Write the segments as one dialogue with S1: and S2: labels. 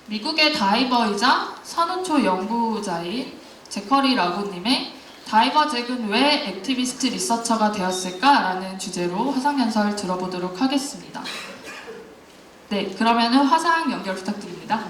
S1: 미국의 다이버이자 산호초 연구자인 제커리 라고님의 다이버 잭은 왜 액티비스트 리서처가 되었을까라는 주제로 화상 연설 들어보도록 하겠습니다. 네, 그러면은 화상 연결 부탁드립니다.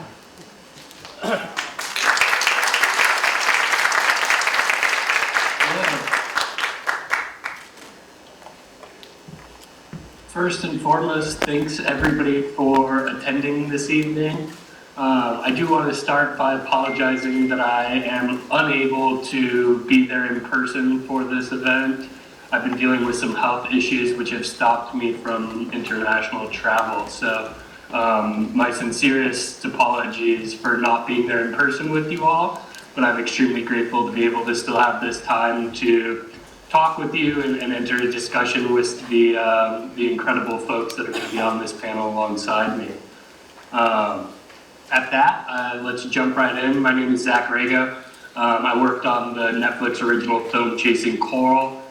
S2: First and foremost, thanks everybody for attending this evening. I do want to start by apologizing that I am unable to be there in person for this event. I've been dealing with some health issues which have stopped me from international travel. So my sincerest apologies for not being there in person with you all, but I'm extremely grateful to be able to still have this time to talk with you and enter a discussion with the incredible folks that are going to be on this panel alongside me. At that, let's jump right in. My name is Zackery. I worked on the Netflix original film Chasing Coral.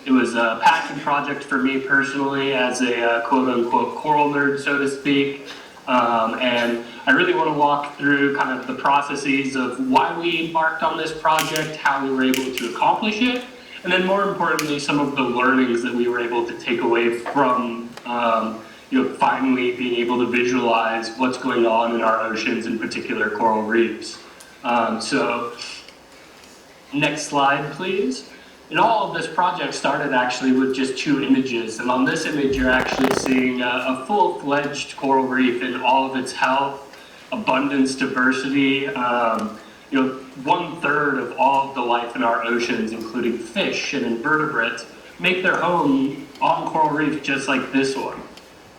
S2: It was a passion project for me personally as a quote-unquote coral nerd, so to speak. And I really want to walk through kind of the processes of why we embarked on this project, how we were able to accomplish it, and then more importantly, some of the learnings that we were able to take away from finally being able to visualize what's going on in our oceans, in particular coral reefs. So next slide, please. And all of this project started actually with just 2 images. And on this image, you're actually seeing a full-fledged coral reef in all of its health, abundance, diversity. 1/3 of all of the life in our oceans, including fish and invertebrates, make their home on coral reefs just like this one.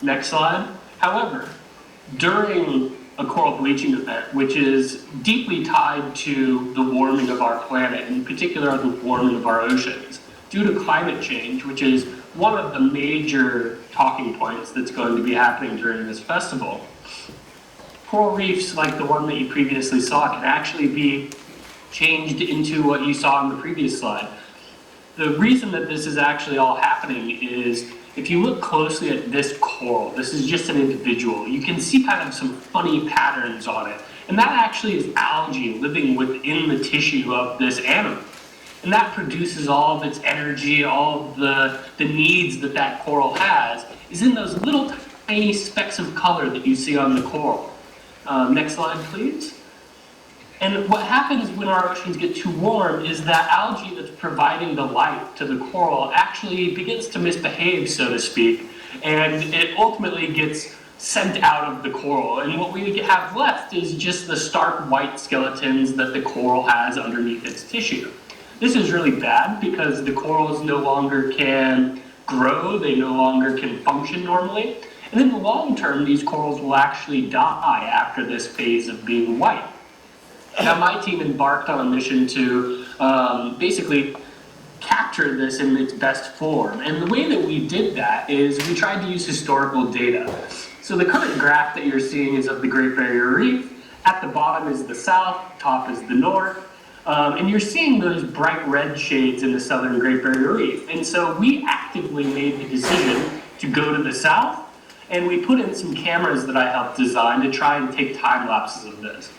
S2: Next slide. However, during a coral bleaching event, which is deeply tied to the warming of our planet, in particular the warming of our oceans, due to climate change, which is one of the major talking points that's going to be happening during this festival, coral reefs like the one that you previously saw can actually be changed into what you saw on the previous slide. The reason that this is actually all happening is if you look closely at this coral, this is just an individual, you can see kind of some funny patterns on it. And that actually is algae living within the tissue of this animal. And that produces all of its energy, all of the needs that coral has, is in those little tiny specks of color that you see on the coral. Next slide, please. And what happens when our oceans get too warm is that algae that's providing the light to the coral actually begins to misbehave, so to speak, and it ultimately gets sent out of the coral. And what we have left is just the stark white skeletons that the coral has underneath its tissue. This is really bad because the corals no longer can grow, they no longer can function normally. And in the long term, these corals will actually die after this phase of being white. Now, my team embarked on a mission to basically capture this in its best form. And the way that we did that is we tried to use historical data. So the current graph that you're seeing is of the Great Barrier Reef. At the bottom is the south, top is the north. And you're seeing those bright red shades in the southern Great Barrier Reef. And so we actively made the decision to go to the south, and we put in some cameras that I helped design to try and take time lapses of this.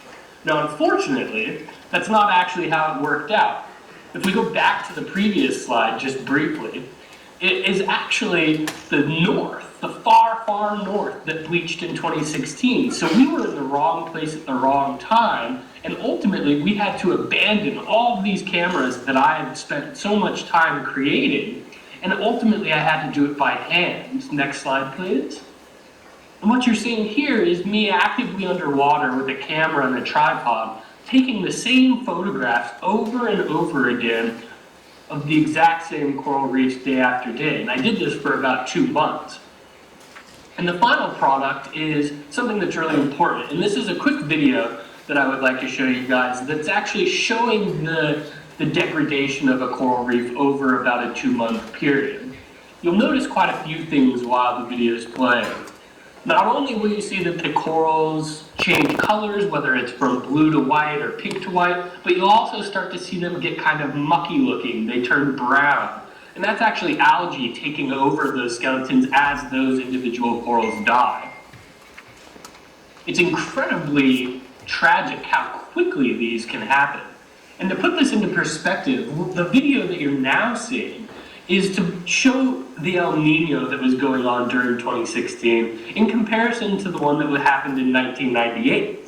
S2: Now, unfortunately, that's not actually how it worked out. If we go back to the previous slide just briefly, it is actually the north, the far, far north that bleached in 2016. So we were in the wrong place at the wrong time, and ultimately we had to abandon all of these cameras that I had spent so much time creating, and ultimately I had to do it by hand. Next slide, please. And what you're seeing here is me actively underwater with a camera and a tripod, taking the same photographs over and over again of the exact same coral reefs day after day. And I did this for about 2 months. And the final product is something that's really important. And this is a quick video that I would like to show you guys that's actually showing the degradation of a coral reef over about a 2-month period. You'll notice quite a few things while the video is playing. Not only will you see that the corals change colors, whether it's from blue to white or pink to white, but you'll also start to see them get kind of mucky looking. They turn brown. And that's actually algae taking over those skeletons as those individual corals die. It's incredibly tragic how quickly these can happen. And to put this into perspective, the video that you're now seeing is to show the El Nino that was going on during 2016 in comparison to the one that happened in 1998.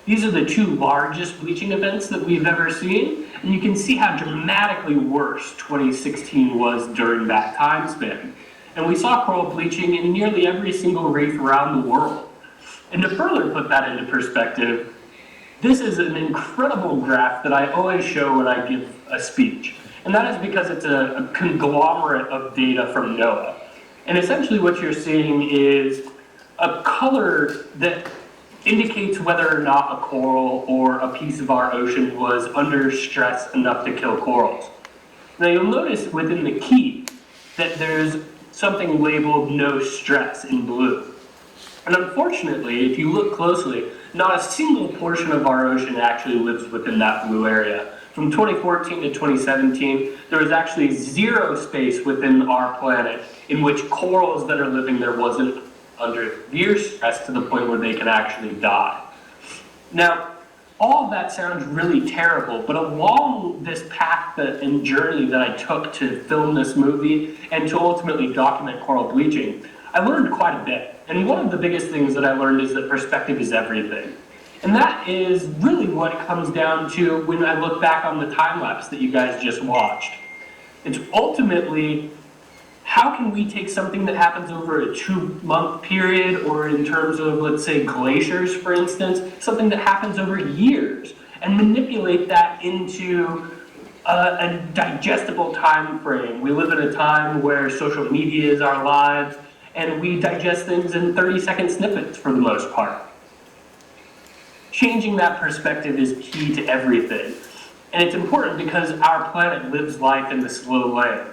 S2: These are the two largest bleaching events that we've ever seen, and you can see how dramatically worse 2016 was during that time span. And we saw coral bleaching in nearly every single reef around the world. And to further put that into perspective, this is an incredible graph that I always show when I give a speech. And that is because it's a conglomerate of data from NOAA. And essentially what you're seeing is a color that indicates whether or not a coral or a piece of our ocean was under stress enough to kill corals. Now you'll notice within the key that there's something labeled no stress in blue. And unfortunately, if you look closely, not a single portion of our ocean actually lives within that blue area. From 2014 to 2017, there was actually zero space within our planet in which corals that are living there wasn't under severe stress to the point where they can actually die. Now, all of that sounds really terrible, but along this path and journey that I took to film this movie and to ultimately document coral bleaching, I learned quite a bit. And one of the biggest things that I learned is that perspective is everything. And that is really what it comes down to when I look back on the time lapse that you guys just watched. It's ultimately, how can we take something that happens over a 2-month period, or in terms of, let's say, glaciers, for instance, something that happens over years, and manipulate that into a digestible time frame. We live in a time where social media is our lives, and we digest things in 30-second snippets for the most part. Changing that perspective is key to everything. And it's important because our planet lives life in the slow lane.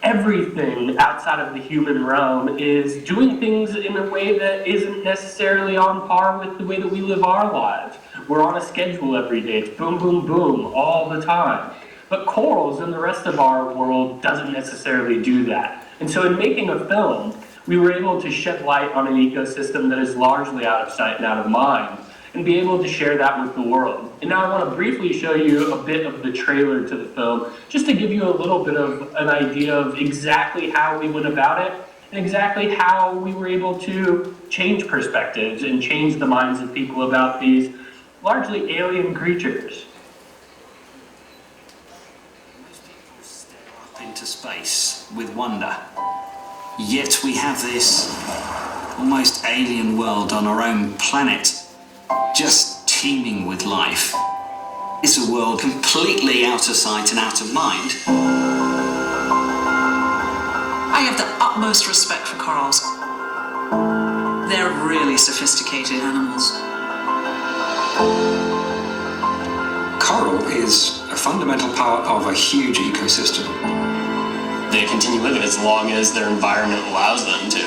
S2: Everything outside of the human realm is doing things in a way that isn't necessarily on par with the way that we live our lives. We're on a schedule every day. It's boom, boom, boom all the time. But corals and the rest of our world doesn't necessarily do that. And so in making a film, we were able to shed light on an ecosystem that is largely out of sight and out of mind, and be able to share that with the world. And now I want to briefly show you a bit of the trailer to the film, just to give you a little bit of an idea of exactly how we went about it, and exactly how we were able to change perspectives and change the minds of people about these largely alien creatures.
S3: Most people stare up into space with wonder. Yet we have this almost alien world on our own planet, just teeming with life. It's a world completely out of sight and out of mind.
S4: I have the utmost respect for corals. They're really sophisticated animals.
S5: Coral is a fundamental part of a huge ecosystem.
S6: They continue living as long as their environment allows them to.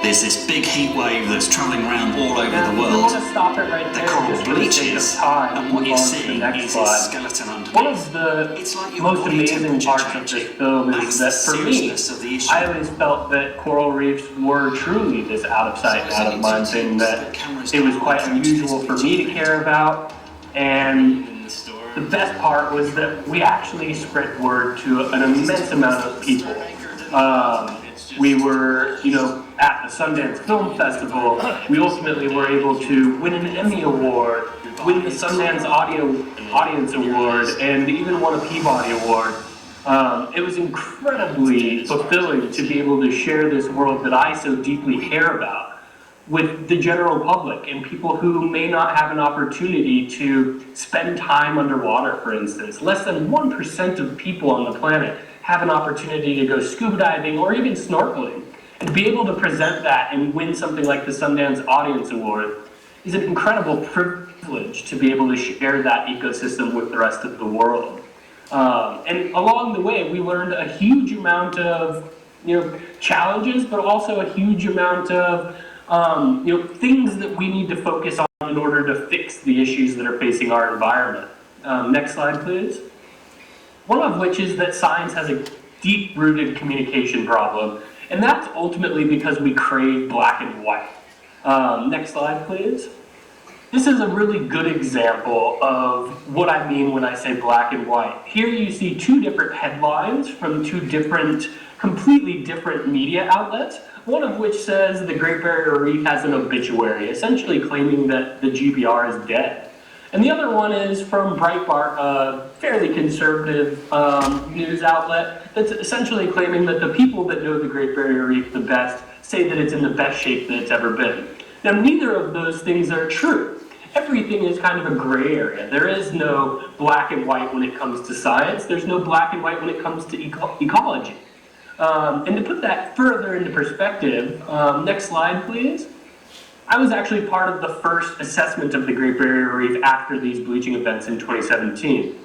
S3: There's this big heat wave that's travelling around all over
S2: Now,
S3: the
S2: we
S3: world.
S2: want to stop it right
S3: The
S2: there
S3: coral
S2: just for the sake of
S3: bleaches,
S2: time
S3: and what
S2: move
S3: you're
S2: on to the
S3: seeing
S2: next
S3: is its
S2: slide.
S3: skeleton underneath.
S2: One of the
S3: It's like your
S2: most
S3: body
S2: amazing
S3: temperature
S2: parts of
S3: changing.
S2: this film
S3: That's
S2: is
S3: the
S2: that for me,
S3: seriousness of the issue.
S2: I always felt that coral reefs were truly this out of sight and out of mind thing that it was quite unusual for me to care about. And the best part was that we actually spread word to an immense amount of people. We were, at the Sundance Film Festival, we ultimately were able to win an Emmy Award, win the Sundance Audience Award, and even won a Peabody Award. It was incredibly fulfilling to be able to share this world that I so deeply care about with the general public and people who may not have an opportunity to spend time underwater, for instance. Less than 1% of people on the planet have an opportunity to go scuba diving or even snorkeling. And to be able to present that and win something like the Sundance Audience Award is an incredible privilege to be able to share that ecosystem with the rest of the world. And along the way, we learned a huge amount of challenges, but also a huge amount of things that we need to focus on in order to fix the issues that are facing our environment. Next slide, please. One of which is that science has a deep-rooted communication problem, and that's ultimately because we crave black and white. Next slide, please. This is a really good example of what I mean when I say black and white. Here you see two different headlines from two different, completely different media outlets, one of which says the Great Barrier Reef has an obituary, essentially claiming that the GBR is dead. And the other one is from Breitbart, a fairly conservative news outlet that's essentially claiming that the people that know the Great Barrier Reef the best say that it's in the best shape that it's ever been. Now, neither of those things are true. Everything is kind of a gray area. There is no black and white when it comes to science. There's no black and white when it comes to ecology. And to put that further into perspective, next slide, please. I was actually part of the first assessment of the Great Barrier Reef after these bleaching events in 2017.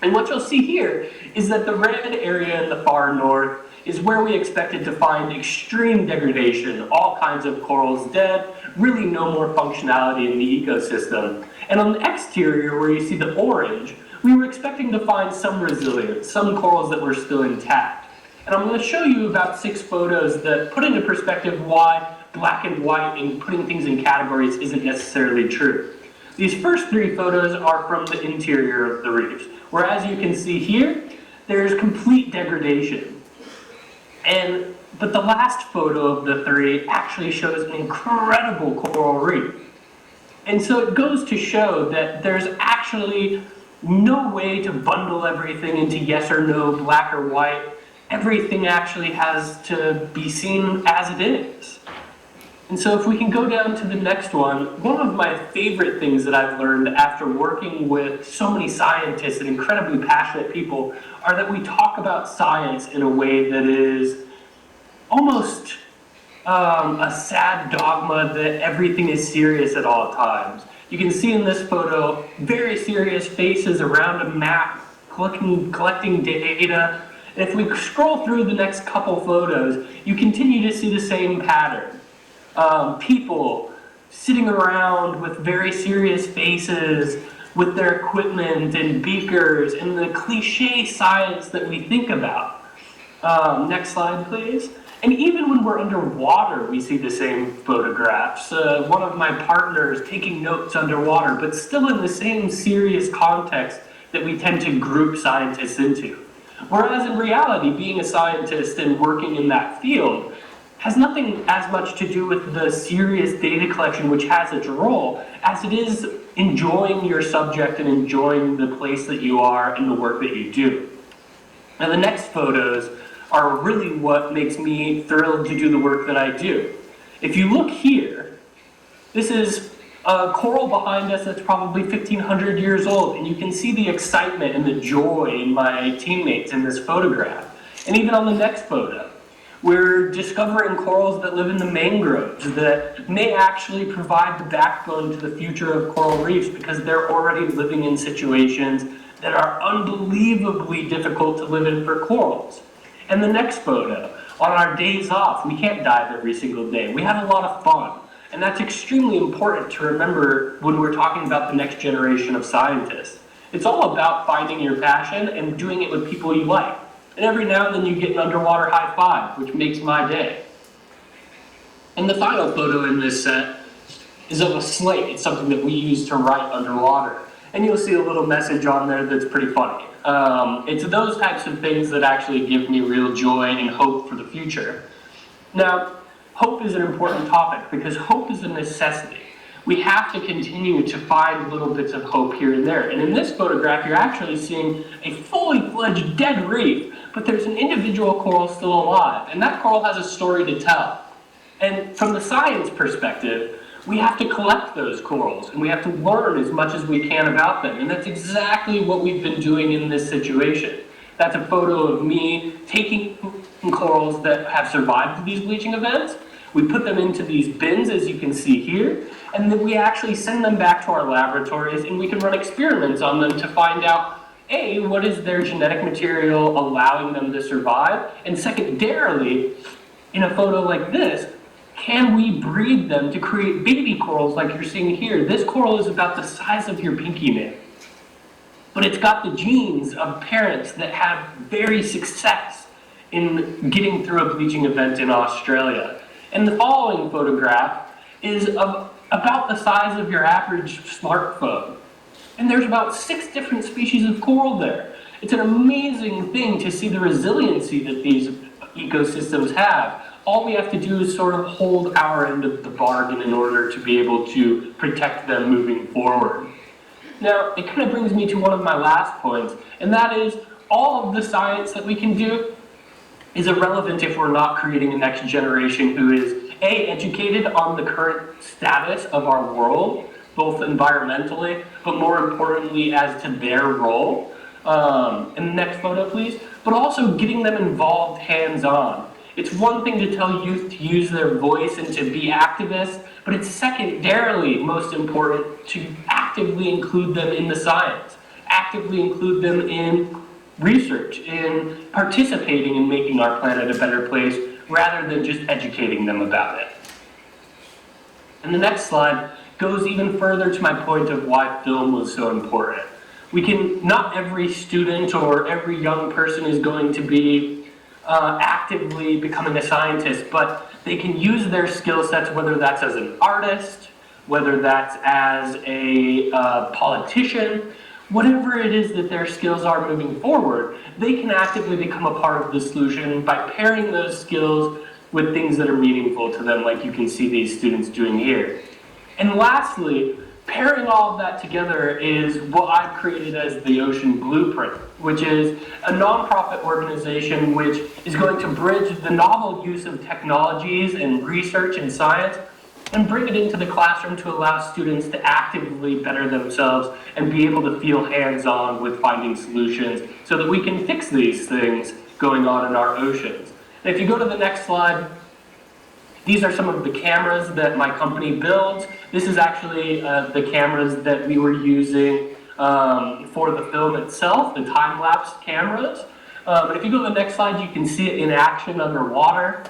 S2: And what you'll see here is that the red area in the far north is where we expected to find extreme degradation, all kinds of corals dead, really no more functionality in the ecosystem. And on the exterior, where you see the orange, we were expecting to find some resilience, some corals that were still intact. And I'm going to show you about 6 photos that put into perspective why black and white and putting things in categories isn't necessarily true. These first 3 photos are from the interior of the reefs, where as you can see here, there's complete degradation. But the last photo of the 3 actually shows an incredible coral reef. And so it goes to show that there's actually no way to bundle everything into yes or no, black or white. Everything actually has to be seen as it is. And so if we can go down to the next one of my favorite things that I've learned after working with so many scientists and incredibly passionate people are that we talk about science in a way that is almost a sad dogma that everything is serious at all times. You can see in this photo very serious faces around a map, collecting data. And if we scroll through the next couple photos, you continue to see the same pattern. People sitting around with very serious faces, with their equipment and beakers, and the cliche science that we think about. Next slide, please. And even when we're underwater, we see the same photographs. One of my partners taking notes underwater, but still in the same serious context that we tend to group scientists into. Whereas in reality, being a scientist and working in that field has nothing as much to do with the serious data collection, which has its role, as it is enjoying your subject and enjoying the place that you are and the work that you do. Now the next photos are really what makes me thrilled to do the work that I do. If you look here, this is a coral behind us that's probably 1,500 years old, and you can see the excitement and the joy in my teammates in this photograph. And even on the next photo, we're discovering corals that live in the mangroves that may actually provide the backbone to the future of coral reefs because they're already living in situations that are unbelievably difficult to live in for corals. And the next photo, on our days off, we can't dive every single day. We have a lot of fun. And that's extremely important to remember when we're talking about the next generation of scientists. It's all about finding your passion and doing it with people you like. And every now and then you get an underwater high five, which makes my day. And the final photo in this set is of a slate. It's something that we use to write underwater. And you'll see a little message on there that's pretty funny. It's those types of things that actually give me real joy and hope for the future. Now, hope is an important topic because hope is a necessity. We have to continue to find little bits of hope here and there. And in this photograph, you're actually seeing a fully fledged dead reef, but there's an individual coral still alive. And that coral has a story to tell. And from the science perspective, we have to collect those corals and we have to learn as much as we can about them. And that's exactly what we've been doing in this situation. That's a photo of me taking corals that have survived these bleaching events. We put them into these bins, as you can see here, and then we actually send them back to our laboratories and we can run experiments on them to find out, A, what is their genetic material allowing them to survive? And secondarily, in a photo like this, can we breed them to create baby corals like you're seeing here? This coral is about the size of your pinky nail. But it's got the genes of parents that have very success in getting through a bleaching event in Australia. And the following photograph is of about the size of your average smartphone. And there's about 6 different species of coral there. It's an amazing thing to see the resiliency that these ecosystems have. All we have to do is sort of hold our end of the bargain in order to be able to protect them moving forward. Now, it kind of brings me to one of my last points, and that is all of the science that we can do is irrelevant if we're not creating a next generation who is, A, educated on the current status of our world, both environmentally, but more importantly as to their role. And the next photo, please. But also getting them involved hands-on. It's one thing to tell youth to use their voice and to be activists, but it's secondarily most important to actively include them in the science, actively include them in research, in participating in making our planet a better place, rather than just educating them about it. And the next slide goes even further to my point of why film was so important. Not every student or every young person is going to be actively becoming a scientist, but they can use their skill sets, whether that's as an artist, whether that's as a politician, whatever it is that their skills are moving forward, they can actively become a part of the solution by pairing those skills with things that are meaningful to them, like you can see these students doing here. And lastly, pairing all of that together is what I've created as the Ocean Blueprint, which is a nonprofit organization which is going to bridge the novel use of technologies and research and science and bring it into the classroom to allow students to actively better themselves and be able to feel hands-on with finding solutions so that we can fix these things going on in our oceans. And if you go to the next slide, these are some of the cameras that my company builds. This is actually the cameras that we were using for the film itself, the time-lapse cameras. But if you go to the next slide, you can see it in action underwater.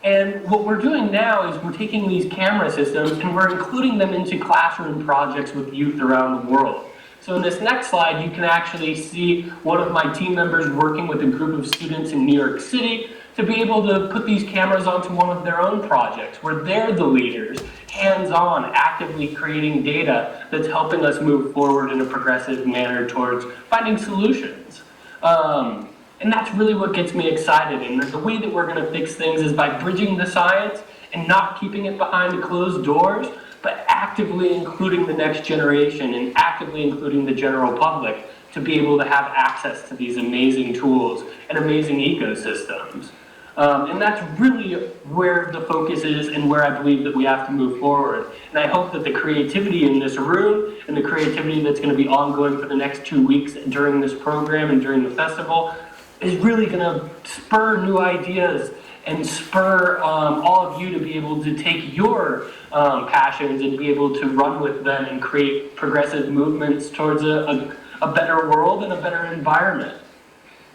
S2: And what we're doing now is we're taking these camera systems and we're including them into classroom projects with youth around the world. So in this next slide, you can actually see one of my team members working with a group of students in New York City to be able to put these cameras onto one of their own projects where they're the leaders, hands-on, actively creating data that's helping us move forward in a progressive manner towards finding solutions. And that's really what gets me excited. And the way that we're going to fix things is by bridging the science and not keeping it behind closed doors, but actively including the next generation and actively including the general public to be able to have access to these amazing tools and amazing ecosystems. And that's really where the focus is and where I believe that we have to move forward. And I hope that the creativity in this room and the creativity that's going to be ongoing for the next 2 weeks during this program and during the festival is really going to spur new ideas and spur all of you to be able to take your passions and be able to run with them and create progressive movements towards a better world and a better environment.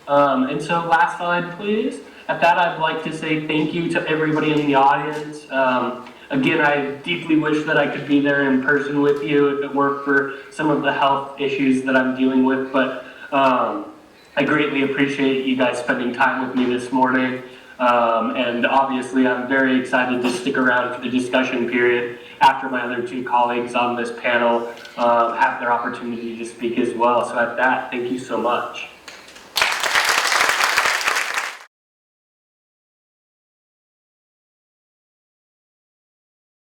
S2: And so last slide, please. At that, I'd like to say thank you to everybody in the audience. Again, I deeply wish that I could be there in person with you if it weren't for some of the health issues that I'm dealing with, but I greatly appreciate you guys spending time with me this morning. And obviously, I'm very excited to stick around for the discussion period after my other 2 colleagues on this panel have their opportunity to speak as well. So at that, thank you so much.